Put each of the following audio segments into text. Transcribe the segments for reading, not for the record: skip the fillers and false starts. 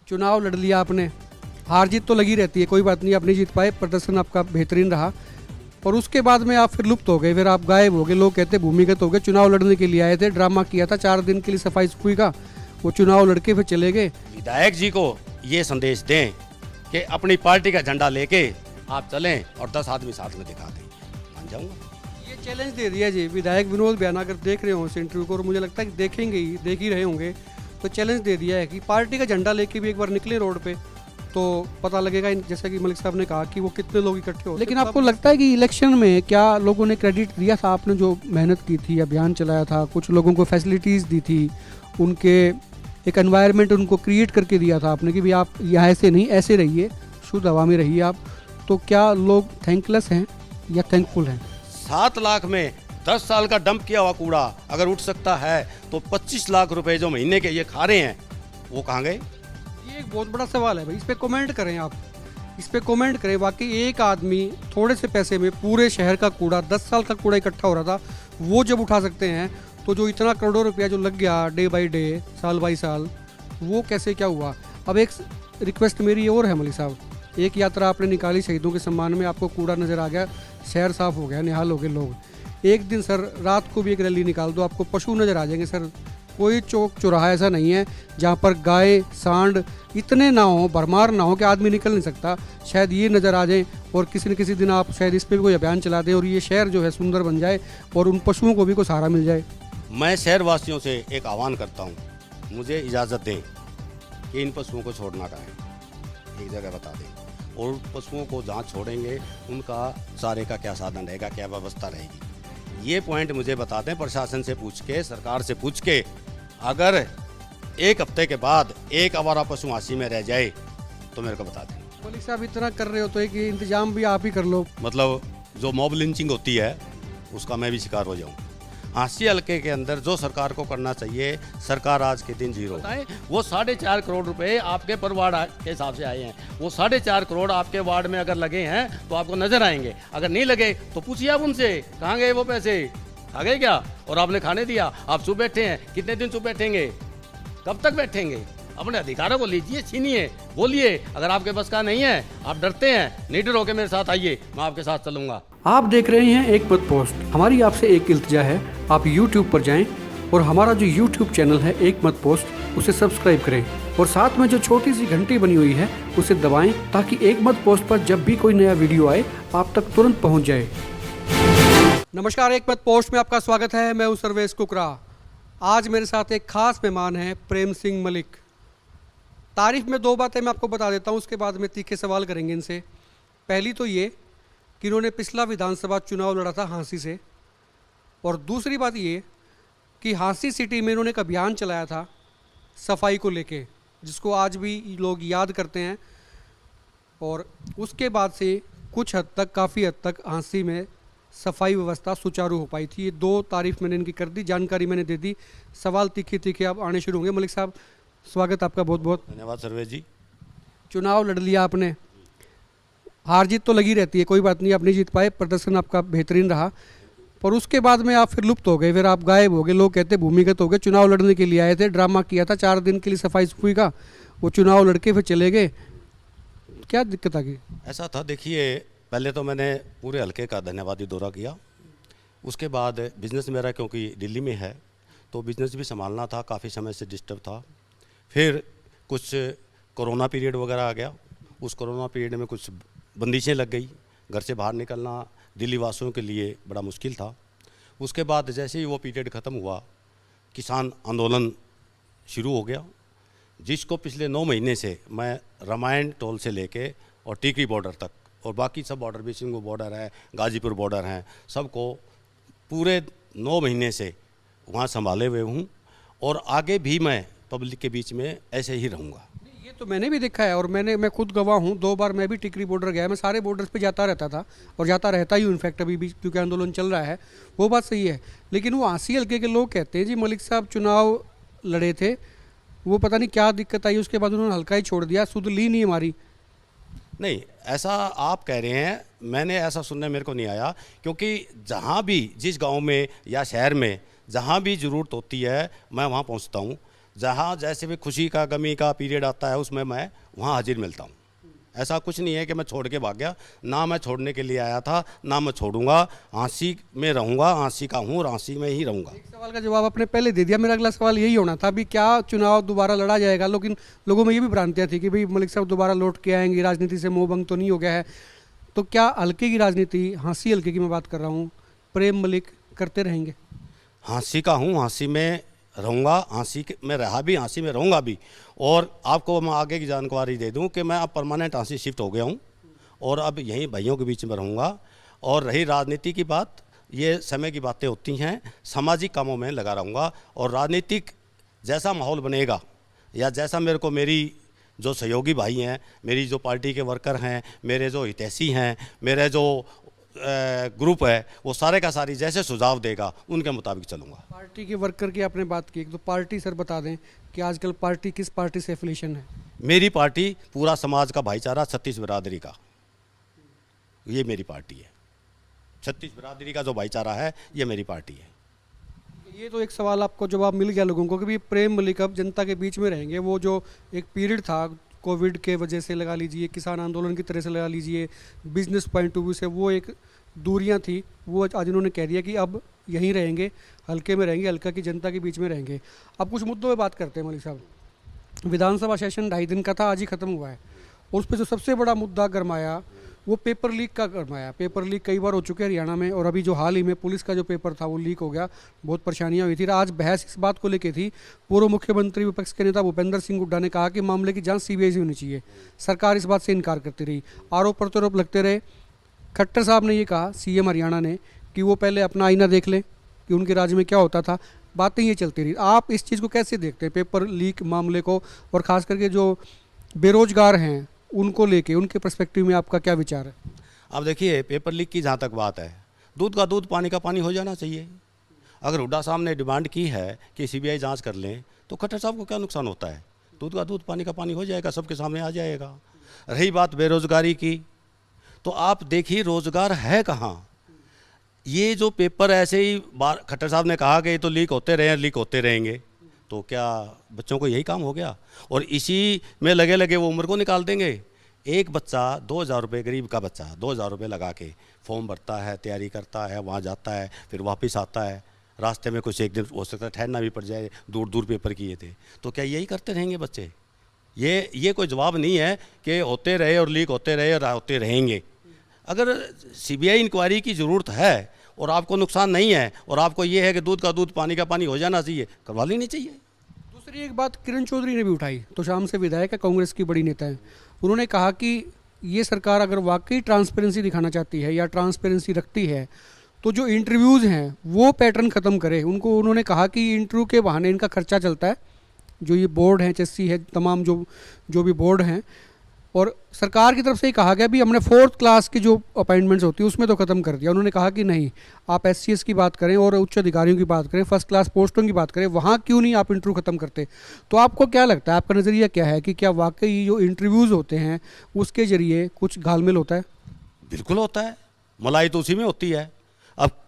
चुनाव लड़ लिया आपने, हार जीत तो लगी रहती है, कोई बात नहीं, आप नहीं जीत पाए, प्रदर्शन आपका बेहतरीन रहा और उसके बाद में आप फिर लुप्त हो गए, फिर आप गायब हो गए। लोग कहते भूमिगत हो गए, चुनाव लड़ने के लिए आए थे, ड्रामा किया था 4 दिन के लिए सफाई सुफाई का, वो चुनाव लड़के फिर चले गए। विधायक जी को ये संदेश दें कि अपनी पार्टी का झंडा लेके आप चलें और 10 आदमी साथ में दिखा दें, मान जाऊंगा। ये चैलेंज दे दिया जी विधायक विनोद बयान, अगर देख रहे हो इस इंटरव्यू को, और मुझे लगता है कि देखेंगे ही, देख ही रहे होंगे, तो चैलेंज दे दिया है कि पार्टी का झंडा लेके भी एक बार निकले रोड पे तो पता लगेगा, जैसा कि मलिक साहब ने कहा कि वो कितने लोग इकट्ठे हो। लेकिन आपको लगता है कि इलेक्शन में क्या लोगों ने क्रेडिट दिया था? आपने जो मेहनत की थी, अभियान चलाया था, कुछ लोगों को फैसिलिटीज़ दी थी, उनके एक एनवायरनमेंट उनको क्रिएट करके दिया था आपने कि भी आप यहाँ ऐसे नहीं ऐसे रहिए, शुद्ध हवा में रहिए आप, तो क्या लोग थैंकलेस हैं या थैंकफुल हैं? 7 लाख में 10 साल का डंप किया हुआ कूड़ा अगर उठ सकता है तो 25 लाख रुपए जो महीने के ये खा रहे हैं वो कहाँ गए? ये एक बहुत बड़ा सवाल है भाई, इस पे कमेंट करें आप, इस पे कमेंट करें। वाकई एक आदमी थोड़े से पैसे में पूरे शहर का कूड़ा, 10 साल का कूड़ा इकट्ठा हो रहा था, वो जब उठा सकते हैं तो जो इतना करोड़ों रुपया जो लग गया डे बाई डे, साल बाई साल, वो कैसे क्या हुआ? अब एक रिक्वेस्ट मेरी और है मलिक साहब, एक यात्रा आपने निकाली शहीदों के सम्मान में, आपको कूड़ा नज़र आ गया, शहर साफ हो गया, निहाल हो गए लोग, एक दिन सर रात को भी एक रैली निकाल दो, आपको पशु नज़र आ जाएंगे सर। कोई चौक चौराहा ऐसा नहीं है जहाँ पर गाय सांड इतने ना हो, भरमार ना हो कि आदमी निकल नहीं सकता। शायद ये नज़र आ जाए और किसी न किसी दिन आप शायद इस पर भी कोई अभियान चला दें और ये शहर जो है सुंदर बन जाए और उन पशुओं को भी कोई सहारा मिल जाए। मैं शहरवासियों से एक आह्वान करता हूँ, मुझे इजाज़त दें कि इन पशुओं को छोड़ना का है, एक जगह बता दें, और पशुओं को जहाँ छोड़ेंगे उनका चारे का क्या साधन रहेगा, क्या व्यवस्था रहेगी, ये पॉइंट मुझे बता दें। प्रशासन से पूछ के, सरकार से पूछ के, अगर 1 हफ्ते के बाद एक आवारा पशु हांसी में रह जाए तो मेरे को बता दें। मलिक साहब इतना कर रहे हो तो एक इंतजाम भी आप ही कर लो। मतलब जो मॉब लिंचिंग होती है उसका मैं भी शिकार हो जाऊँ। हांसी हल्के के अंदर जो सरकार को करना चाहिए, सरकार आज के दिन जीरो है। वो 4.5 करोड़ रुपए आपके पर वार्ड के हिसाब से आए हैं, वो 4.5 करोड़ आपके वार्ड में अगर लगे हैं तो आपको नजर आएंगे, अगर नहीं लगे तो पूछिए आप उनसे कहाँ गए वो पैसे, आ गए क्या? और आपने खाने दिया, आप चुप बैठे हैं, कितने दिन चुप बैठेंगे, कब तक बैठेंगे? अपने अधिकारों को लीजिए, छीनिए, बोलिए। अगर आपके बस का नहीं है, आप डरते हैं, निडर होकर मेरे साथ आइए, मैं आपके साथ चलूंगा। आप देख रहे हैं एक मत पोस्ट। हमारी आपसे एक इल्तिजा है, आप YouTube पर जाएं और हमारा जो YouTube चैनल है एक मत पोस्ट, उसे सब्सक्राइब करें और साथ में जो छोटी सी घंटी बनी हुई है उसे दबाएं ताकि एक मत पोस्ट पर जब भी कोई नया वीडियो आए आप तक तुरंत पहुंच जाए। नमस्कार, एक मत पोस्ट में आपका स्वागत है। मैं हूं सर्वेश कुकरा। आज मेरे साथ एक खास मेहमान है, प्रेम सिंह मलिक। तारीफ में 2 बातें मैं आपको बता देता हूं, उसके बाद में तीखे सवाल करेंगे इनसे। पहली तो ये कि इन्होंने पिछला विधानसभा चुनाव लड़ा था हांसी से, और दूसरी बात ये कि हांसी सिटी में इन्होंने एक अभियान चलाया था सफाई को लेके, जिसको आज भी लोग याद करते हैं, और उसके बाद से कुछ हद तक, काफ़ी हद तक हांसी में सफाई व्यवस्था सुचारू हो पाई थी। ये 2 तारीफ मैंने इनकी कर दी, जानकारी मैंने दे दी। सवाल तीखे तीखे अब आने शुरू होंगे। मलिक साहब, स्वागत आपका बहुत बहुत। धन्यवाद सर्वेश जी। चुनाव लड़ लिया आपने, हार जीत तो लगी रहती है, कोई बात नहीं, आप नहीं जीत पाए, प्रदर्शन आपका बेहतरीन रहा, पर उसके बाद में आप फिर लुप्त हो गए, फिर आप गायब हो गए। लोग कहते भूमिगत हो गए, चुनाव लड़ने के लिए आए थे, ड्रामा किया था 4 दिन के लिए सफाई सुफाई का, वो चुनाव लड़के फिर चले गए, क्या दिक्कत आ गई? ऐसा था, देखिए, पहले तो मैंने पूरे हल्के का धन्यवादी दौरा किया, उसके बाद बिज़नेस मेरा क्योंकि दिल्ली में है तो बिज़नेस भी संभालना था, काफ़ी समय से डिस्टर्ब था। फिर कुछ कोरोना पीरियड वगैरह आ गया, उस कोरोना पीरियड में कुछ बंदिशें लग गई, घर से बाहर निकलना दिल्ली वासियों के लिए बड़ा मुश्किल था। उसके बाद जैसे ही वो पीरियड ख़त्म हुआ, किसान आंदोलन शुरू हो गया, जिसको पिछले 9 महीने से मैं रामायण टोल से लेके और टीकरी बॉर्डर तक और बाकी सब बॉर्डर भी, सिंगू बॉर्डर है, गाजीपुर बॉर्डर हैं, सबको पूरे 9 महीने से वहाँ संभाले हुए हूँ और आगे भी मैं पब्लिक के बीच में ऐसे ही रहूँगा। ये तो मैंने भी देखा है और मैं खुद गवाह हूँ। 2 बार मैं भी टिकरी बॉर्डर गया, मैं सारे बॉर्डर्स पे जाता रहता था और जाता रहता ही हूँ इनफैक्ट अभी भी, क्योंकि आंदोलन चल रहा है, वो बात सही है। लेकिन वो हांसी हल्के के लोग कहते हैं जी मलिक साहब चुनाव लड़े थे, वो पता नहीं क्या दिक्कत आई, उसके बाद उन्होंने हल्का ही छोड़ दिया, सुध ली नहीं हमारी। नहीं, ऐसा आप कह रहे हैं, मैंने ऐसा सुनने मेरे को नहीं आया, क्योंकि जहाँ भी, जिस गांव में या शहर में जहाँ भी ज़रूरत होती है मैं वहाँ पहुँचता हूँ। जहाँ जैसे भी खुशी का गमी का पीरियड आता है उसमें मैं वहाँ हाजिर मिलता हूँ। ऐसा कुछ नहीं है कि मैं छोड़ के भाग गया, ना मैं छोड़ने के लिए आया था, ना मैं छोड़ूंगा। हाँसी में रहूँगा, हाँसी का हूँ और हाँसी में ही रहूँगा। एक सवाल का जवाब आपने पहले दे दिया, मेरा अगला सवाल यही होना था, अभी क्या चुनाव दोबारा लड़ा जाएगा? लेकिन लोगों में ये भी भ्रांतियाँ थी कि भाई मलिक साहब दोबारा लौट के आएंगे, राजनीति से मोह भंग तो नहीं हो गया है। तो क्या हल्के की राजनीति, हाँसी हल्के की मैं बात कर रहा हूँ, प्रेम मलिक करते रहेंगे? हाँसी का हूँ, हाँसी में रहूँगा, में रहा भी, हाँसी में रहूँगा भी। और आपको मैं आगे की जानकारी दे दूँ कि मैं अब परमानेंट हाँसी शिफ्ट हो गया हूँ और अब यहीं भाइयों के बीच में रहूँगा। और रही राजनीति की बात, ये समय की बातें होती हैं, सामाजिक कामों में लगा रहूँगा। और राजनीतिक जैसा माहौल बनेगा या जैसा मेरे को मेरी जो सहयोगी भाई हैं, मेरी जो पार्टी के वर्कर हैं, मेरे जो हितैषी हैं, मेरे जो ग्रुप है, वो सारे का सारी जैसे सुझाव देगा उनके मुताबिक चलूँगा। पार्टी के वर्कर की आपने बात की, तो पार्टी सर बता दें कि आजकल पार्टी किस पार्टी से एफिलिएशन है? मेरी पार्टी पूरा समाज का भाईचारा, 36 बिरादरी का, ये मेरी पार्टी है। 36 बिरादरी का जो भाईचारा है, ये मेरी पार्टी है। ये तो एक सवाल आपको जवाब मिल गया लोगों को कि भाई प्रेम मलिक अब जनता के बीच में रहेंगे। वो जो एक पीरियड था कोविड के वजह से लगा लीजिए, किसान आंदोलन की तरह से लगा लीजिए, बिजनेस पॉइंट ऑफ व्यू से वो एक दूरियां थी, वो आज इन्होंने कह दिया कि अब यहीं रहेंगे, हल्के में रहेंगे, हल्का की जनता के बीच में रहेंगे। अब कुछ मुद्दों पे बात करते हैं मलिक साहब। विधानसभा सेशन 2.5 दिन का था, आज ही ख़त्म हुआ है, और उस पर जो सबसे बड़ा मुद्दा गरमाया वो पेपर लीक का गरमाया। पेपर लीक कई बार हो चुके हैं हरियाणा में, और अभी जो हाल ही में पुलिस का जो पेपर था वो लीक हो गया, बहुत परेशानियां हुई थी। आज बहस इस बात को लेकर थी, पूर्व मुख्यमंत्री विपक्ष के नेता भूपेंद्र सिंह हुड्डा ने कहा कि मामले की जांच सीबीआई से होनी चाहिए। सरकार इस बात से इनकार करती रही, आरोप प्रत्यारोप लगते रहे। खट्टर साहब ने ये कहा, सीएम हरियाणा ने, कि वो पहले अपना आईना देख लें कि उनके राज्य में क्या होता था। बातें ये चलती रही। आप इस चीज़ को कैसे देखते हैं, पेपर लीक मामले को, और ख़ास करके जो बेरोजगार हैं उनको लेके, उनके पर्सपेक्टिव में आपका क्या विचार है? अब देखिए, पेपर लीक की जहाँ तक बात है, दूध का दूध पानी का पानी हो जाना चाहिए। अगर हुड्डा साहब ने डिमांड की है कि सीबीआई जांच कर लें, तो खट्टर साहब को क्या नुकसान होता है? दूध का दूध पानी का पानी हो जाएगा, सबके सामने आ जाएगा। रही बात बेरोजगारी की, तो आप देखिए रोजगार है कहाँ। ये जो पेपर ऐसे ही खट्टर साहब ने कहा कि ये तो लीक होते रहे, लीक होते रहेंगे, तो क्या बच्चों को यही काम हो गया? और इसी में लगे लगे वो उम्र को निकाल देंगे। एक बच्चा 2,000 रुपये, गरीब का बच्चा 2,000 रुपये लगा के फॉर्म भरता है, तैयारी करता है, वहाँ जाता है, फिर वापस आता है, रास्ते में कुछ एक दिन हो सकता है ठहरना भी पड़ जाए, दूर दूर पेपर किए थे, तो क्या यही करते रहेंगे बच्चे? ये कोई जवाब नहीं है कि होते रहे और लीक होते रहे और होते रहेंगे। अगर सीबीआई इंक्वायरी की ज़रूरत है और आपको नुकसान नहीं है और आपको ये है कि दूध का दूध पानी का पानी हो जाना चाहिए, करवा लेनी चाहिए। दूसरी एक बात किरण चौधरी ने भी उठाई, तो शाम से विधायक है, कांग्रेस की बड़ी नेता है। उन्होंने कहा कि ये सरकार अगर वाकई ट्रांसपेरेंसी दिखाना चाहती है या ट्रांसपेरेंसी रखती है, तो जो इंटरव्यूज़ हैं वो पैटर्न ख़त्म करे। उन्होंने कहा कि इंटरव्यू के बहाने इनका खर्चा चलता है, जो ये बोर्ड हैं, HSC है, तमाम जो भी बोर्ड हैं, और सरकार की तरफ से ही कहा गया भी हमने 4th क्लास की जो अपॉइंटमेंट्स होती है उसमें तो ख़त्म कर दिया। उन्होंने कहा कि नहीं, आप SCS की बात करें और उच्च अधिकारियों की बात करें, 1st क्लास पोस्टों की बात करें, वहाँ क्यों नहीं आप इंटरव्यू ख़त्म करते? तो आपको क्या लगता है, आपका नज़रिया क्या है कि क्या वाकई जो इंटरव्यूज़ होते हैं उसके ज़रिए कुछ घालमेल होता है? बिल्कुल होता है, मलाई तो उसी में होती है। अब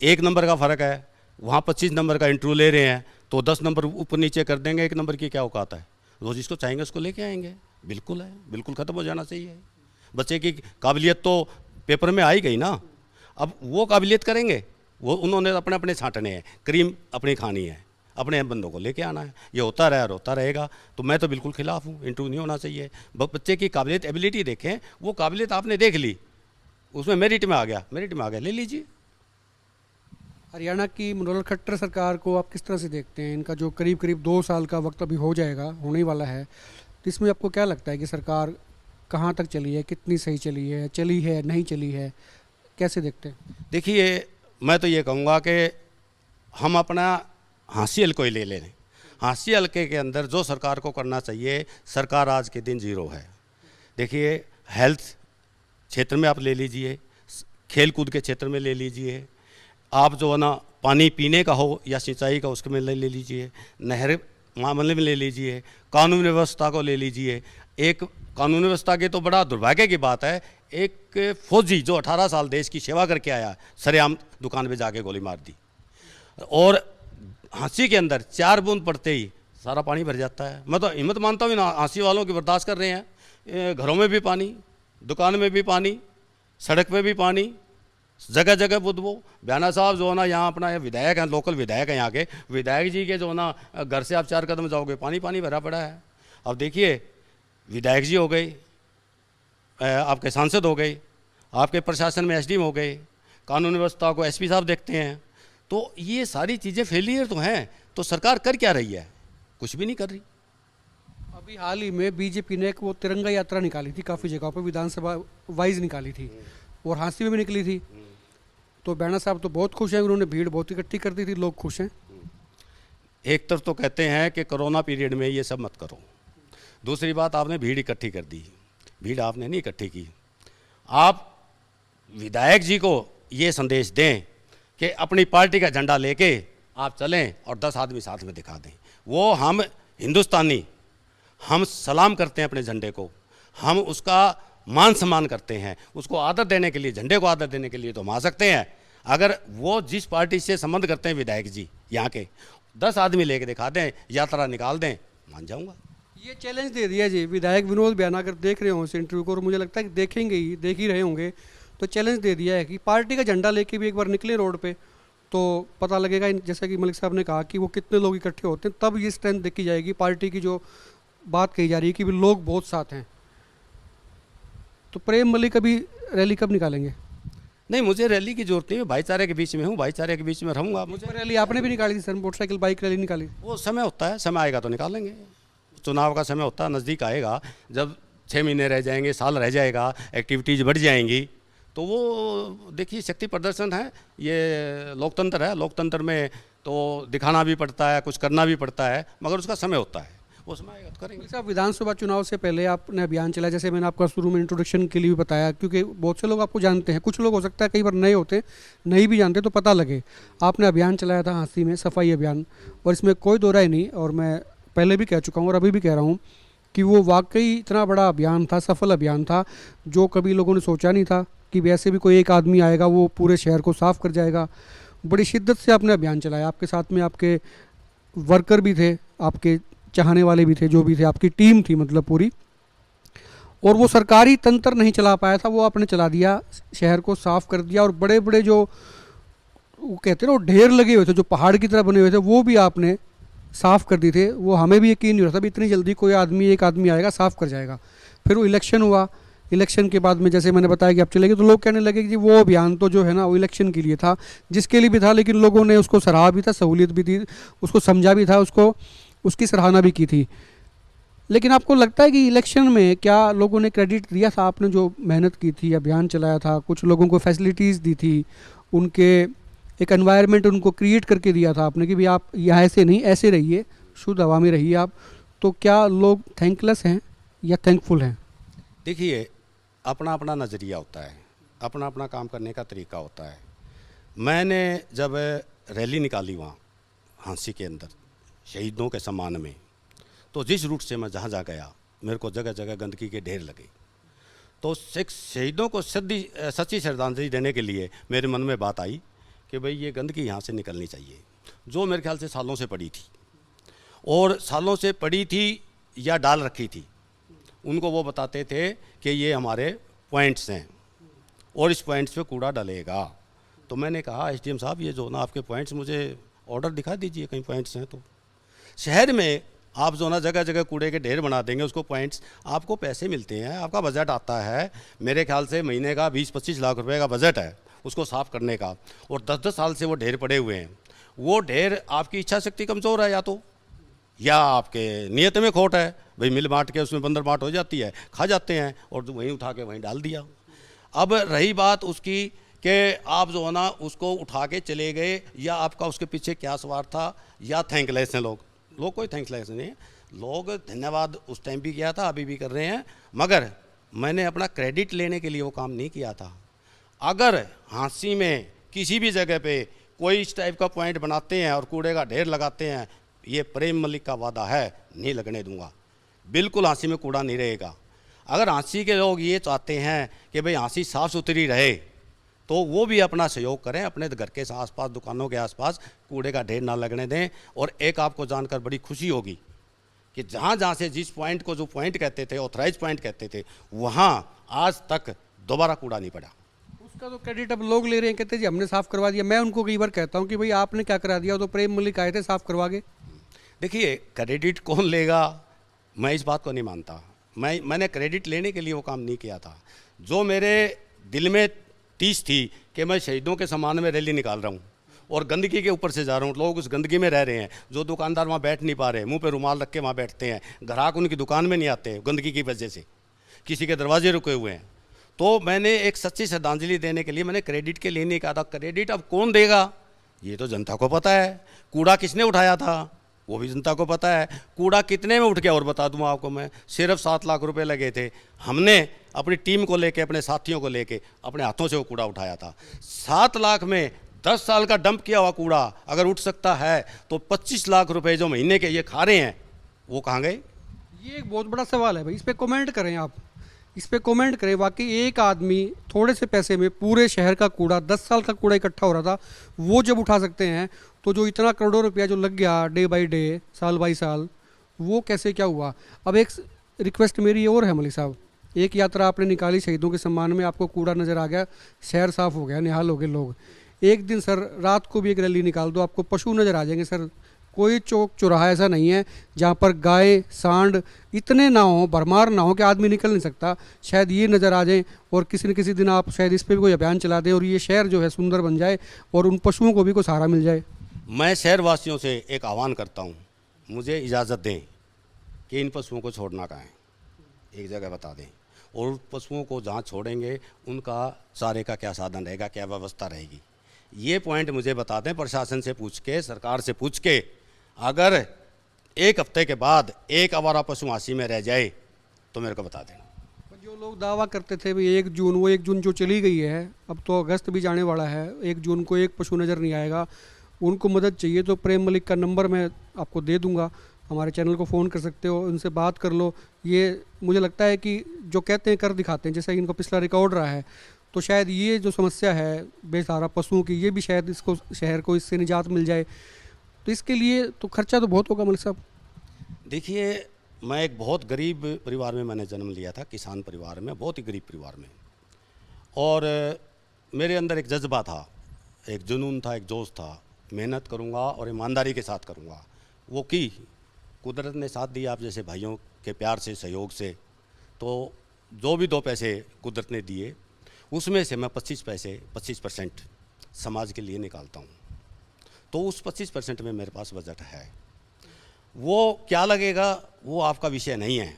1 नंबर का फ़र्क है, वहाँ 25 नंबर का इंटरव्यू ले रहे हैं, तो 10 नंबर ऊपर नीचे कर देंगे, 1 नंबर की क्या औकात है? रोज़ जिसको चाहेंगे उसको लेके आएंगे। बिल्कुल है, बिल्कुल ख़त्म हो जाना चाहिए। बच्चे की काबिलियत तो पेपर में आ ही गई ना, अब वो काबिलियत करेंगे, वो उन्होंने अपने अपने छांटने हैं, क्रीम अपनी खानी है, अपने बंदों को लेके आना है। ये होता रहा और होता रहेगा, तो मैं तो बिल्कुल खिलाफ हूँ, इंटरव्यू नहीं होना चाहिए। बच्चे की काबिलियत, एबिलिटी देखें, वो काबिलियत आपने देख ली, उसमें मेरिट में आ गया, ले लीजिए। हरियाणा की मनोहर खट्टर सरकार को आप किस तरह से देखते हैं? इनका जो करीब करीब 2 साल का वक्त अभी हो जाएगा, होने ही वाला है, तो इसमें आपको क्या लगता है कि सरकार कहाँ तक चली है, कितनी सही चली है, नहीं चली है, कैसे देखते हैं? देखिए, मैं तो ये कहूँगा कि हम अपना हाँसी हल्के ही ले लें। हाँसी हल्के के अंदर जो सरकार को करना चाहिए, सरकार आज के दिन 0 है। देखिए, हेल्थ क्षेत्र में आप ले लीजिए, खेल कूद के क्षेत्र में ले लीजिए, आप जो है ना पानी पीने का हो या सिंचाई का उसके में ले लीजिए, नहर मामले में ले लीजिए, कानून व्यवस्था को ले लीजिए। एक कानून व्यवस्था के तो बड़ा दुर्भाग्य की बात है, एक फौजी जो 18 साल देश की सेवा करके आया, सरेआम दुकान पे जाके गोली मार दी। और हाँसी के अंदर 4 बूंद पड़ते ही सारा पानी भर जाता है। मैं तो हिम्मत मानता हूँ ना, आंसी वालों की बर्दाश्त कर रहे हैं, घरों में भी पानी, दुकान में भी पानी, सड़क पे भी पानी, जगह जगह बुदबू। बयाना साहब जो है ना, यहाँ अपना विधायक हैं, लोकल विधायक हैं यहाँ के, विधायक जी के जो है ना, घर से आप 4 कदम जाओगे पानी पानी भरा पड़ा है। अब देखिए, विधायक जी हो गए, आपके सांसद हो गए, आपके प्रशासन में एसडीएम हो गए, कानून व्यवस्था को एसपी साहब देखते हैं, तो ये सारी चीज़ें फेलियर तो हैं। तो सरकार कर क्या रही है? कुछ भी नहीं कर रही। अभी हाल ही में बीजेपी ने एक वो तिरंगा यात्रा निकाली थी, काफ़ी जगहों पर विधानसभा वाइज निकाली थी और हांसी में भी निकली थी। तो बैना साहब तो बहुत खुश हैं, उन्होंने भीड़ बहुत इकट्ठी कर दी थी, लोग खुश हैं। एक तरफ तो कहते हैं कि कोरोना पीरियड में ये सब मत करो, दूसरी बात आपने भीड़ इकट्ठी कर दी। भीड़ आपने नहीं इकट्ठी की। आप विधायक जी को ये संदेश दें कि अपनी पार्टी का झंडा लेके आप चलें और 10 आदमी साथ में दिखा दें। वो हम हिंदुस्तानी, हम सलाम करते हैं अपने झंडे को, हम उसका मान सम्मान करते हैं, उसको आदर देने के लिए, झंडे को आदर देने के लिए तो हम आ सकते हैं। अगर वो जिस पार्टी से संबंध करते हैं विधायक जी यहाँ के, 10 आदमी लेके दिखा दें, यात्रा निकाल दें, मान जाऊँगा। ये चैलेंज दे दिया जी विधायक विनोद बयाना, अगर देख रहे हो इस इंटरव्यू को, और मुझे लगता है कि देखेंगे ही, देख ही रहे होंगे, तो चैलेंज दे दिया है कि पार्टी का झंडा लेके भी एक बार निकले रोड पे, तो पता लगेगा, जैसा कि मलिक साहब ने कहा कि वो कितने लोग इकट्ठे होते हैं, तब ये स्ट्रेंथ देखी जाएगी पार्टी की। जो बात कही जा रही है कि भी लोग बहुत साथ हैं। तो प्रेम मलिक अभी रैली कब निकालेंगे? नहीं, मुझे रैली की जरूरत नहीं है, भाईचारे के बीच में हूँ, भाईचारे के बीच में रहूँगा। मुझे रैली आपने भी निकाली थी सर, मोटरसाइकिल बाइक रैली निकाली। वो समय होता है, समय आएगा तो निकालेंगे। चुनाव का समय होता है, नज़दीक आएगा, जब 6 महीने रह जाएंगे, साल रह जाएगा, एक्टिविटीज़ बढ़ जाएंगी, तो वो देखिए शक्ति प्रदर्शन है, ये लोकतंत्र है। लोकतंत्र में तो दिखाना भी पड़ता है, कुछ करना भी पड़ता है, मगर उसका समय होता है, वो समय आएगा तो करेंगे। साहब, विधानसभा चुनाव से पहले आपने अभियान चलाया, जैसे मैंने आपका शुरू में इंट्रोडक्शन के लिए भी बताया, क्योंकि बहुत से लोग आपको जानते हैं, कुछ लोग हो सकता है कई बार नए होते, नहीं भी जानते, तो पता लगे। आपने अभियान चलाया था हांसी में, सफाई अभियान, और इसमें कोई दो राय नहीं, और मैं पहले भी कह चुका हूँ और अभी भी कह रहा हूँ कि वो वाकई इतना बड़ा अभियान था, सफल अभियान था, जो कभी लोगों ने सोचा नहीं था कि वैसे भी कोई एक आदमी आएगा, वो पूरे शहर को साफ कर जाएगा। बड़ी शिद्दत से आपने अभियान चलाया, आपके साथ में आपके वर्कर भी थे, आपके चाहने वाले भी थे, जो भी थे, आपकी टीम थी मतलब पूरी, और वो सरकारी तंत्र नहीं चला पाया था, वो आपने चला दिया, शहर को साफ कर दिया। और बड़े बड़े जो वो कहते हैं ना, ढेर लगे हुए थे, जो पहाड़ की तरह बने हुए थे, वो भी आपने साफ़ कर दिए थे। वो हमें भी यकीन नहीं हो रहा था इतनी जल्दी कोई आदमी, एक आदमी आएगा साफ़ कर जाएगा। फिर वो इलेक्शन हुआ, इलेक्शन के बाद में जैसे मैंने बताया कि आप चले गए, तो लोग कहने लगे कि वो अभियान तो जो है ना, वो इलेक्शन के लिए था, जिसके लिए भी था, लेकिन लोगों ने उसको सराहा भी था, सहूलियत भी थी, उसको समझा भी था, उसको उसकी सराहना भी की थी। लेकिन आपको लगता है कि इलेक्शन में क्या लोगों ने क्रेडिट दिया था? आपने जो मेहनत की थी, अभियान चलाया था, कुछ लोगों को फैसिलिटीज़ दी थी, उनके एक एनवायरनमेंट उनको क्रिएट करके दिया था आपने कि भी आप यहाँ ऐसे नहीं, ऐसे रहिए, शुद्ध हवा में रहिए आप, तो क्या लोग थैंकलेस हैं या थैंकफुल हैं? देखिए, अपना अपना नज़रिया होता है, अपना अपना काम करने का तरीका होता है। मैंने जब रैली निकाली वहाँ हांसी के अंदर शहीदों के सम्मान में, तो जिस रूट से मैं जहाँ गया, मेरे को जगह जगह गंदगी के ढेर लगे। तो शहीदों को सच्ची श्रद्धांजलि देने के लिए मेरे मन में बात आई कि भाई ये गंदगी यहाँ से निकलनी चाहिए, जो मेरे ख्याल से सालों से पड़ी थी, और सालों से पड़ी थी या डाल रखी थी। उनको वो बताते थे कि ये हमारे पॉइंट्स हैं और इस पॉइंट्स पे कूड़ा डलेगा। तो मैंने कहा एसडीएम साहब, ये जो ना आपके पॉइंट्स, मुझे ऑर्डर दिखा दीजिए कहीं पॉइंट्स हैं तो। शहर में आप जो ना जगह जगह कूड़े के ढेर बना देंगे, उसको पॉइंट्स, आपको पैसे मिलते हैं, आपका बजट आता है, मेरे ख्याल से महीने का 20-25 लाख रुपए का बजट है उसको साफ़ करने का, और 10-10 साल से वो ढेर पड़े हुए हैं। वो ढेर आपकी इच्छा शक्ति कमज़ोर है, या आपके नियत में खोट है, भाई मिल बांट के उसमें बंदर बांट हो जाती है, खा जाते हैं और वहीं उठा के वहीं डाल दिया। अब रही बात उसकी कि आप जो है ना उसको उठा के चले गए, या आपका उसके पीछे क्या सवार था, या थैंकलेस हैं लोग कोई थैंकलेस नहीं है। लोग धन्यवाद उस टाइम भी किया था, अभी भी कर रहे हैं, मगर मैंने अपना क्रेडिट लेने के लिए वो काम नहीं किया था। अगर हांसी में किसी भी जगह पे कोई इस टाइप का पॉइंट बनाते हैं और कूड़े का ढेर लगाते हैं, ये प्रेम मलिक का वादा है, नहीं लगने दूंगा, बिल्कुल हांसी में कूड़ा नहीं रहेगा। अगर हांसी के लोग ये चाहते हैं कि भाई हांसी साफ़ सुथरी रहे, तो वो भी अपना सहयोग करें, अपने घर के आसपास, दुकानों के आसपास कूड़े का ढेर ना लगने दें। और एक आपको जानकर बड़ी खुशी होगी कि जहाँ जहाँ से जिस पॉइंट को जो पॉइंट कहते थे, ऑथराइज पॉइंट कहते थे, वहाँ आज तक दोबारा कूड़ा नहीं पड़ा। उसका तो क्रेडिट अब लोग ले रहे हैं, कहते हैं जी हमने साफ़ करवा दिया। मैं उनको कई बार कहता हूँ कि भाई आपने क्या करा दिया, वो तो प्रेम मलिक आए थे साफ़ करवा के। देखिए, क्रेडिट कौन लेगा, मैं इस बात को नहीं मानता। मैंने क्रेडिट लेने के लिए वो काम नहीं किया था। जो मेरे दिल में टीस थी कि मैं शहीदों के सम्मान में रैली निकाल रहा हूँ और गंदगी के ऊपर से जा रहा हूँ, लोग उस गंदगी में रह रहे हैं, जो दुकानदार वहाँ बैठ नहीं पा रहे, मुंह पे रुमाल रख के वहाँ बैठते हैं, ग्राहक उनकी दुकान में नहीं आते गंदगी की वजह से, किसी के दरवाजे रुके हुए हैं। तो मैंने एक सच्ची श्रद्धांजलि देने के लिए मैंने क्रेडिट के लिए नहीं कहा था। क्रेडिट अब कौन देगा ये तो जनता को पता है। कूड़ा किसने उठाया था वो भी जनता को पता है। कूड़ा कितने में उठ गया और बता दूँ आपको मैं, सिर्फ 7 लाख रुपए लगे थे। हमने अपनी टीम को लेके, अपने साथियों को लेके अपने हाथों से वो कूड़ा उठाया था। 7 लाख में 10 साल का डंप किया हुआ कूड़ा अगर उठ सकता है तो 25 लाख रुपए जो महीने के ये खा रहे हैं वो कहाँ गए? ये एक बहुत बड़ा सवाल है भाई, इस पर कमेंट करें आप, इस पर कमेंट करें। वाकई एक आदमी थोड़े से पैसे में पूरे शहर का कूड़ा, 10 साल का कूड़ा इकट्ठा हो रहा था, वो जब उठा सकते हैं तो जो इतना करोड़ों रुपया जो लग गया डे बाय डे, साल बाय साल, वो कैसे क्या हुआ? अब एक रिक्वेस्ट मेरी और है मलिक साहब, एक यात्रा आपने निकाली शहीदों के सम्मान में, आपको कूड़ा नज़र आ गया, शहर साफ़ हो गया, निहाल हो गए लोग। एक दिन सर रात को भी एक रैली निकाल दो, आपको पशु नज़र आ जाएंगे सर। कोई चौक चौराहा ऐसा नहीं है जहाँ पर गाय सांड इतने ना हो, भरमार ना हो कि आदमी निकल नहीं सकता। शायद ये नज़र आ जाए और किसी न किसी दिन आप शायद इस पर भी कोई अभियान चला दें और ये शहर जो है सुंदर बन जाए और उन पशुओं को भी कोई सहारा मिल जाए। मैं शहरवासियों से एक आह्वान करता हूँ, मुझे इजाज़त दें कि इन पशुओं को छोड़ना कहाँ है, एक जगह बता दें, और पशुओं को जहाँ छोड़ेंगे उनका चारे का क्या साधन रहेगा, क्या व्यवस्था रहेगी, ये पॉइंट मुझे बता दें। प्रशासन से पूछ के, सरकार से पूछ के, अगर 1 हफ्ते के बाद एक आवारा पशु हांसी में रह जाए तो मेरे को बता देना। जो लोग दावा करते थे भाई 1 जून, वो 1 जून जो चली गई है, अब तो अगस्त भी जाने वाला है, 1 जून को एक पशु नज़र नहीं आएगा। उनको मदद चाहिए तो प्रेम मलिक का नंबर मैं आपको दे दूंगा, हमारे चैनल को फ़ोन कर सकते हो, उनसे बात कर लो। ये मुझे लगता है कि जो कहते हैं कर दिखाते हैं, जैसे इनका पिछला रिकॉर्ड रहा है, तो शायद ये जो समस्या है बेसहारा पशुओं की, ये भी शायद इसको, शहर को इससे निजात मिल जाए। तो इसके लिए तो खर्चा तो बहुत होगा मलिक साहब। देखिए, मैं एक बहुत गरीब परिवार में मैंने जन्म लिया था, किसान परिवार में, बहुत ही गरीब परिवार में, और मेरे अंदर एक जज्बा था, एक जुनून था, एक जोश था, मेहनत करूँगा और ईमानदारी के साथ करूँगा। वो की कुदरत ने साथ दिया, आप जैसे भाइयों के प्यार से, सहयोग से। तो जो भी 2 पैसे कुदरत ने दिए उसमें से मैं 25% समाज के लिए निकालता हूँ। तो उस 25% में मेरे पास बजट है। वो क्या लगेगा वो आपका विषय नहीं है,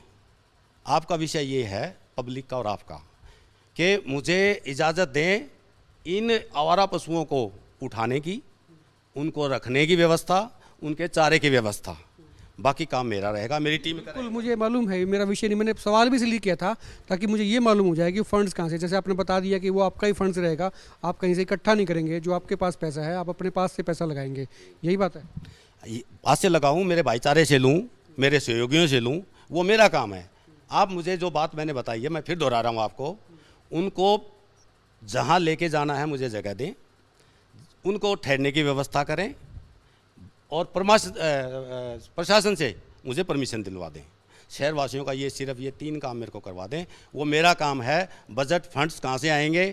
आपका विषय ये है पब्लिक का और आपका, कि मुझे इजाज़त दें इन आवारा पशुओं को उठाने की, उनको रखने की व्यवस्था, उनके चारे की व्यवस्था, बाकी काम मेरा रहेगा, मेरी टीम करेगी। बिल्कुल, मुझे मालूम है, मेरा विषय नहीं। मैंने सवाल भी इसलिए किया था ताकि मुझे ये मालूम हो जाए कि फंड्स कहाँ से, जैसे आपने बता दिया कि वो आपका ही फंड्स रहेगा, आप कहीं से इकट्ठा नहीं करेंगे, जो आपके पास पैसा है आप अपने पास से पैसा लगाएंगे, यही बात है? पास से लगाऊं, मेरे भाईचारे से लूं, मेरे सहयोगियों से लूं, वो मेरा काम है। आप मुझे जो बात मैंने बताई है, मैं फिर दोहरा रहा हूँ आपको, उनको जहाँ लेके जाना है मुझे जगह दें, उनको ठहरने की व्यवस्था करें और प्रशासन से मुझे परमिशन दिलवा दें। शहरवासियों का ये सिर्फ ये 3 काम मेरे को करवा दें, वो मेरा काम है। बजट फंड्स कहाँ से आएंगे,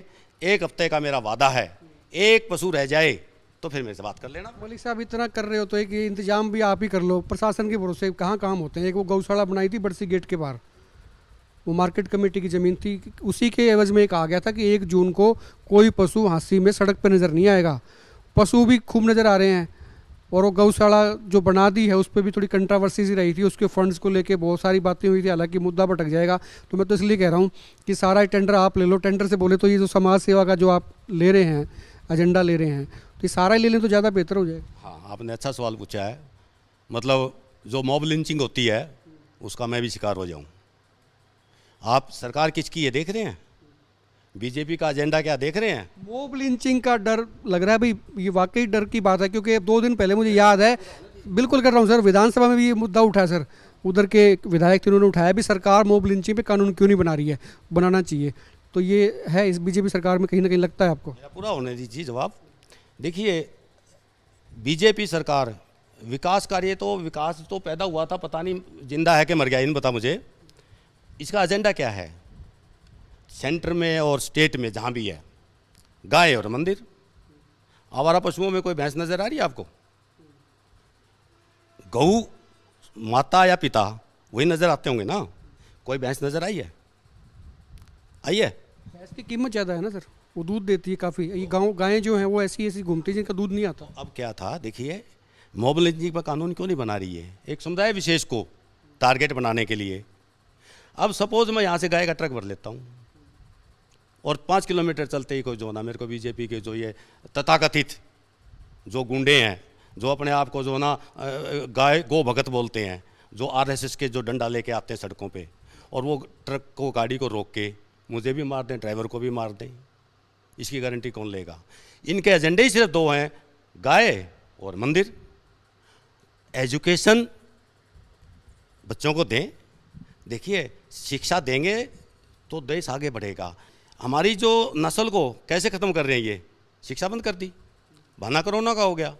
1 हफ्ते का मेरा वादा है। एक पशु रह जाए तो फिर मेरे से बात कर लेना। मलिक साहब इतना कर रहे हो तो एक ये इंतजाम भी आप ही कर लो, प्रशासन के भरोसे कहाँ काम होते हैं। एक वो गौशाला बनाई थी बरसी गेट के बाहर, वो मार्केट कमेटी की ज़मीन थी, उसी के एवज में एक आ गया था कि 1 जून को कोई पशु हांसी में सड़क पर नज़र नहीं आएगा। पशु भी खूब नज़र आ रहे हैं, और वो गौशाला जो बना दी है उस पर भी थोड़ी कंट्रावर्सी सी रही थी, उसके फंड्स को लेके बहुत सारी बातें हुई थी, हालांकि मुद्दा भटक जाएगा। तो मैं तो इसलिए कह रहा हूँ कि सारा टेंडर आप ले लो। टेंडर से बोले तो ये जो समाज सेवा का जो आप ले रहे हैं, एजेंडा ले रहे हैं, तो ये सारा ही ले लें तो ज़्यादा बेहतर हो जाए। हाँ, आपने अच्छा सवाल पूछा है। मतलब जो मॉब लिंचिंग होती है उसका मैं भी शिकार हो जाऊँ। आप सरकार किसकी ये देख रहे हैं, बीजेपी का एजेंडा क्या देख रहे हैं? मॉब लिंचिंग का डर लग रहा है भाई, ये वाकई डर की बात है, क्योंकि 2 दिन पहले मुझे याद है, बिल्कुल कर रहा हूँ सर, विधानसभा में भी ये मुद्दा उठा है सर, उधर के विधायक थे, उन्होंने उठाया भी सरकार मॉब लिंचिंग पे कानून क्यों नहीं बना रही है, बनाना चाहिए। तो ये है इस बीजेपी सरकार में कहीं ना कहीं लगता है आपको? पूरा होने दीजिए जवाब। देखिए, बीजेपी सरकार विकास कार्य तो विकास तो पैदा हुआ था, पता नहीं जिंदा है कि मर गया, इन बता मुझे। इसका एजेंडा क्या है सेंटर में और स्टेट में जहाँ भी है? गाय और मंदिर। आवारा पशुओं में कोई भैंस नजर आ रही है आपको? गऊ माता या पिता वही नजर आते होंगे ना, कोई भैंस नजर आई है? आई है? भैंस की कीमत ज़्यादा है ना सर, वो दूध देती है काफ़ी। ये गाँव गायें जो हैं वो ऐसी ऐसी घूमती हैं जिनका दूध नहीं आता। अब क्या था, देखिए मोबाइल पर कानून क्यों नहीं बना रही है एक समुदाय विशेष को टारगेट बनाने के लिए? अब सपोज मैं यहाँ से गाय का ट्रक भर लेता हूँ और 5 किलोमीटर चलते ही कोई जो ना मेरे को बीजेपी के जो ये तथाकथित जो गुंडे हैं, जो अपने आप को जो ना गाय गो भगत बोलते हैं, जो आरएसएस के जो डंडा लेके आते हैं सड़कों पे, और वो ट्रक को गाड़ी को रोक के मुझे भी मार दें, ड्राइवर को भी मार दें, इसकी गारंटी कौन लेगा? इनके एजेंडे ही सिर्फ 2 हैं, गाय और मंदिर। एजुकेशन बच्चों को दें, देखिए शिक्षा देंगे तो देश आगे बढ़ेगा। हमारी जो नस्ल को कैसे ख़त्म कर रहे हैं ये? शिक्षा बंद कर दी, बहाना कोरोना का हो गया।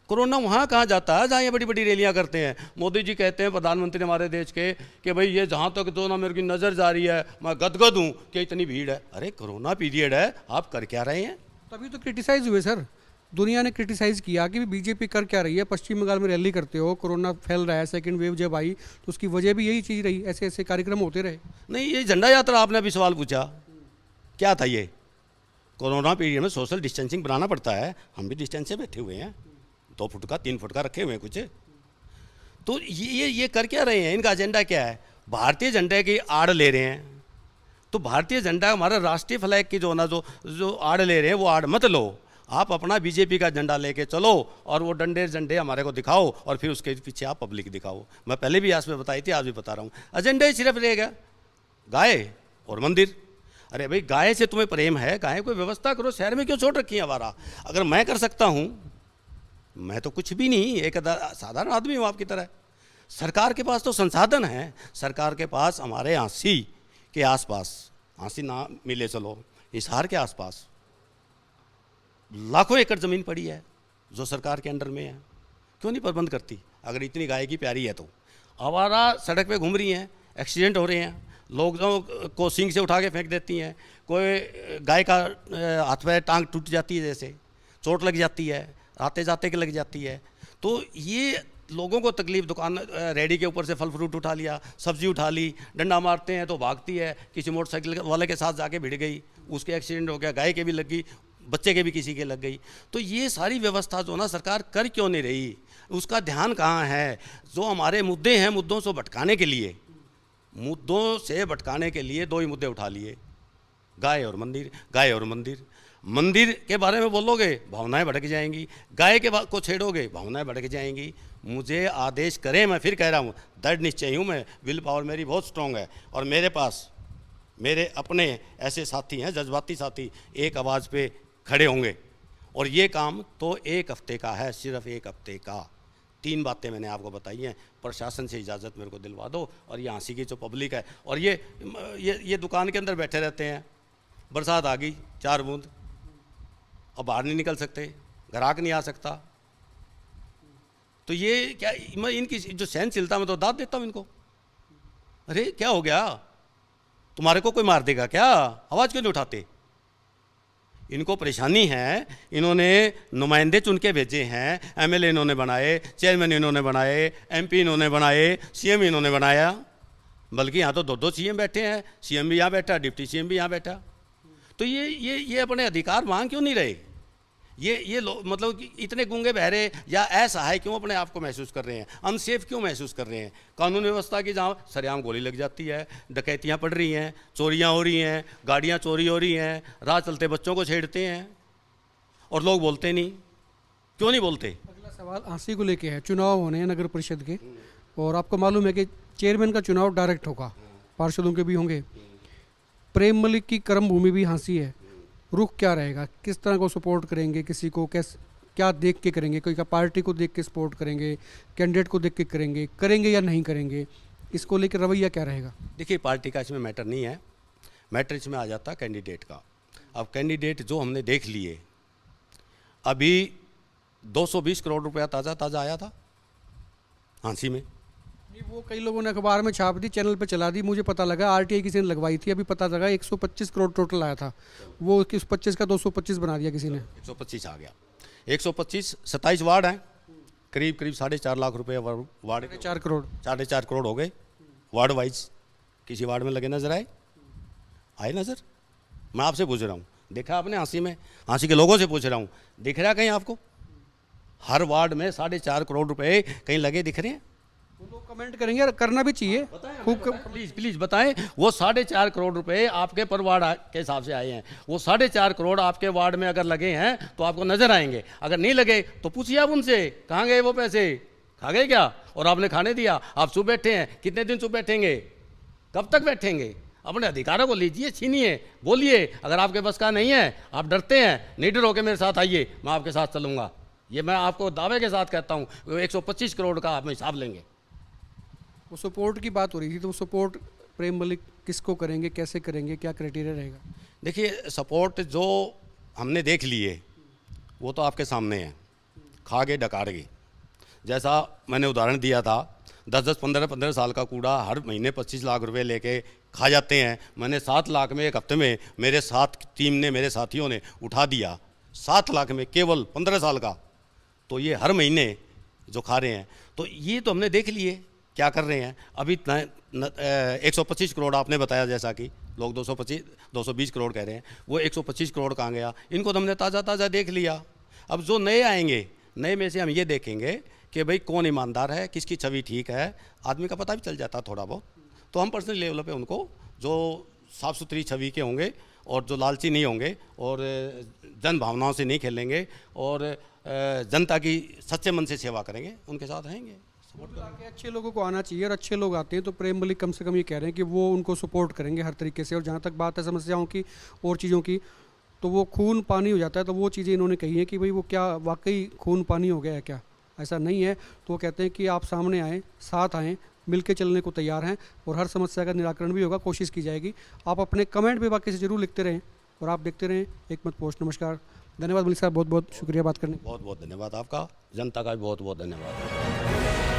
कोरोना वहाँ कहाँ जाता है जहाँ ये बड़ी बड़ी रैलियाँ करते हैं। मोदी जी कहते हैं, प्रधानमंत्री हमारे देश के, कि भाई ये जहाँ तक तो ना मेरे की नज़र जा रही है मैं गदगद हूँ कि इतनी भीड़ है। अरे कोरोना पीरियड है, आप कर क्या रहे हैं? तभी तो क्रिटिसाइज हुए सर, दुनिया ने क्रिटिसाइज किया कि बीजेपी कर क्या रही है। पश्चिम बंगाल में रैली करते हो, कोरोना फैल रहा है, सेकंड वेव जब आई तो उसकी वजह भी यही चीज़ रही, ऐसे ऐसे कार्यक्रम होते रहे। नहीं, ये झंडा यात्रा आपने अभी सवाल पूछा, क्या था ये? कोरोना पीरियड में सोशल डिस्टेंसिंग बनाना पड़ता है, हम भी डिस्टेंस से बैठे हुए हैं, 2 फुट का 3 फुट का रखे हुए हैं कुछ। तो ये कर क्या रहे हैं? इनका एजेंडा क्या है? भारतीय झंडे की आड़ ले रहे हैं। तो भारतीय झंडा हमारा राष्ट्रीय फ्लैग की जो ना जो आड़ ले रहे हैं वो आड़ मत लो, आप अपना बीजेपी का झंडा लेके चलो और वो डंडे झंडे हमारे को दिखाओ और फिर उसके पीछे आप पब्लिक दिखाओ। मैं पहले भी आज में बताई थी, आज भी बता रहा हूँ, एजेंडा ही सिर्फ रहेगा गाय और मंदिर। अरे भाई गाय से तुम्हें प्रेम है, गाय को व्यवस्था करो, शहर में क्यों छोड़ रखी है आवारा? अगर मैं कर सकता हूँ, मैं तो कुछ भी नहीं, एक साधारण आदमी हूँ आपकी तरह। सरकार के पास तो संसाधन है, सरकार के पास हमारे हांसी के आसपास, हांसी ना मिले चलो, हिसार के आसपास लाखों एकड़ ज़मीन पड़ी है जो सरकार के अंडर में है, क्यों नहीं प्रबंध करती? अगर इतनी गाय की प्यारी है तो। आवारा सड़क पे घूम रही हैं, एक्सीडेंट हो रहे हैं, लोगों को सींग से उठा के फेंक देती हैं, कोई गाय का हाथ में टांग टूट जाती है, जैसे चोट लग जाती है, आते जाते के लग जाती है। तो ये लोगों को तकलीफ, दुकान रेडी के ऊपर से फल फ्रूट उठा लिया, सब्जी उठा ली, डंडा मारते हैं तो भागती है, किसी मोटरसाइकिल वाले के साथ जाके भिड़ गई, उसके एक्सीडेंट हो गया, गाय के भी लग गई, बच्चे के भी किसी के लग गई। तो ये सारी व्यवस्था जो ना सरकार कर क्यों नहीं रही? उसका ध्यान कहाँ है? जो हमारे मुद्दे हैं, मुद्दों से भटकाने के लिए, मुद्दों से भटकाने के लिए 2 ही मुद्दे उठा लिए, गाय और मंदिर। गाय और मंदिर, मंदिर के बारे में बोलोगे भावनाएं भड़क जाएंगी, गाय के को छेड़ोगे भावनाएं भड़क जाएंगी। मुझे आदेश करें, मैं फिर कह रहा हूँ, दृढ़ निश्चय हूँ मैं, विल पावर मेरी बहुत स्ट्रांग है और मेरे पास मेरे अपने ऐसे साथी हैं, जज्बाती साथी, एक आवाज़ पे खड़े होंगे। और ये काम तो 1 हफ्ते का है, सिर्फ 1 हफ्ते का। 3 बातें मैंने आपको बताई हैं, प्रशासन से इजाज़त मेरे को दिलवा दो। और ये हाँसी की जो पब्लिक है, और ये दुकान के अंदर बैठे रहते हैं, बरसात आ गई 4 बूंद, अब बाहर नहीं निकल सकते, ग्राहक नहीं आ सकता, तो ये क्या, मैं इनकी जो सहनशीलता में तो दाद देता हूँ इनको। अरे क्या हो गया, तुम्हारे को कोई मार देगा क्या? आवाज़ क्यों नहीं उठाते? इनको परेशानी है, इन्होंने नुमाइंदे चुन के भेजे हैं, एमएलए इन्होंने बनाए, चेयरमैन इन्होंने बनाए, एमपी इन्होंने बनाए, सीएम इन्होंने बनाया, बल्कि यहाँ तो 2 सीएम बैठे हैं, सीएम भी यहाँ बैठा, डिप्टी सीएम भी यहाँ बैठा। तो ये अपने अधिकार मांग क्यों नहीं रहे? ये लोग मतलब कि इतने गूंगे बहरे या असहाय क्यों अपने आप को महसूस कर रहे हैं? अनसेफ क्यों महसूस कर रहे हैं? कानून व्यवस्था की जहाँ सरेआम गोली लग जाती है, डकैतियाँ पड़ रही हैं, चोरियाँ हो रही हैं, गाड़ियाँ चोरी हो रही हैं, राह चलते बच्चों को छेड़ते हैं और लोग बोलते नहीं, क्यों नहीं बोलते? अगला सवाल हाँसी को लेके है। चुनाव होने हैं नगर परिषद के, और आपको मालूम है कि चेयरमैन का चुनाव डायरेक्ट होगा, पार्षदों के भी होंगे। प्रेम मलिक की कर्म भूमि भी हाँसी है, रुख क्या रहेगा? किस तरह को सपोर्ट करेंगे? किसी को क्या देख के करेंगे? कोई का पार्टी को देख के सपोर्ट करेंगे, कैंडिडेट को देख के करेंगे या नहीं करेंगे? इसको लेकर रवैया क्या रहेगा? देखिए, पार्टी का इसमें मैटर नहीं है, मैटर इसमें आ जाता कैंडिडेट का। अब कैंडिडेट जो हमने देख लिए, अभी 220 करोड़ रुपया ताज़ा ताज़ा आया था हाँसी में। नहीं, वो कई लोगों ने अखबार में छाप दी, चैनल पे चला दी, मुझे पता लगा आरटीआई किसी ने लगवाई थी, अभी पता लगा 125 करोड़ टोटल आया था, वो किस 25 का 225 बना दिया किसी ने। 125 आ गया। 125 27 वार्ड हैं, करीब करीब 4.5 लाख रुपए वार्ड, 4 करोड़। 4.5 करोड़ हो गए वार्ड वाइज। किसी वार्ड में लगे नजर आए नजर? मैं आपसे पूछ रहा हूँ, देखा आपने हाँसी में? हाँसी के लोगों से पूछ रहा हूँ, दिख रहा कहीं आपको? हर वार्ड में 4.5 करोड़ रुपए कहीं लगे दिख रहे हैं? वो लोग कमेंट करेंगे और करना भी चाहिए खूब। प्लीज बताएं, वो 4.5 करोड़ रुपए आपके पर वार्ड के हिसाब से आए हैं, वो 4.5 करोड़ आपके वार्ड में अगर लगे हैं तो आपको नजर आएंगे, अगर नहीं लगे तो पूछिए आप उनसे, कहाँ गए वो पैसे? खा गए क्या? और आपने खाने दिया? आप चुप बैठे हैं, कितने दिन चुप बैठेंगे? कब तक बैठेंगे? अपने अधिकारों को लीजिए, छीनिए, बोलिए। अगर आपके बस का नहीं है, आप डरते हैं, निडर होकर मेरे साथ आइए, मैं आपके साथ चलूंगा। ये मैं आपको दावे के साथ कहता हूँ, 125 करोड़ का आप हिसाब लेंगे। वो सपोर्ट की बात हो रही थी, तो वो सपोर्ट प्रेम मलिक किसको करेंगे, कैसे करेंगे, क्या क्राइटेरिया रहेगा? देखिए, सपोर्ट जो हमने देख लिए वो तो आपके सामने है, खा गए डकार गए। जैसा मैंने उदाहरण दिया था, 10-10, 15-15 साल का कूड़ा हर महीने 25 लाख रुपए लेके खा जाते हैं। मैंने 7 लाख में एक हफ्ते में मेरे साथ टीम ने, मेरे साथियों ने उठा दिया, 7 लाख में केवल 15 साल का। तो ये हर महीने जो खा रहे हैं, तो ये तो हमने देख लिए क्या कर रहे हैं। अभी 125 करोड़ आपने बताया, जैसा कि लोग 220 करोड़ कह रहे हैं, वो 125 करोड़ कहाँ गया? इनको तो हमने ताज़ा देख लिया। अब जो नए आएंगे, नए में से हम ये देखेंगे कि भाई कौन ईमानदार है, किसकी छवि ठीक है, आदमी का पता भी चल जाता थोड़ा बहुत। तो हम पर्सनल लेवल पे उनको, जो साफ़ सुथरी छवि के होंगे और जो लालची नहीं होंगे और जन भावनाओं से नहीं खेलेंगे और जनता की सच्चे मन से सेवा करेंगे, उनके साथ रहेंगे। आगे अच्छे लोगों को आना चाहिए, और अच्छे लोग आते हैं तो प्रेम मलिक कम से कम ये कह रहे हैं कि वो उनको सपोर्ट करेंगे हर तरीके से। और जहाँ तक बात है समस्याओं की और चीज़ों की, तो वो खून पानी हो जाता है। तो वो चीज़ें इन्होंने कही हैं कि भाई वो क्या वाकई खून पानी हो गया है क्या? ऐसा नहीं है। तो वो कहते हैं कि आप सामने आएँ, साथ आएँ, मिल के चलने को तैयार हैं, और हर समस्या का निराकरण भी होगा, कोशिश की जाएगी। आप अपने कमेंट भी बाकी से ज़रूर लिखते रहें, और आप देखते रहें एक मत पोस्ट। नमस्कार, धन्यवाद मलिक साहब, बहुत बहुत शुक्रिया बात करने। बहुत बहुत धन्यवाद आपका, जनता का भी बहुत बहुत धन्यवाद।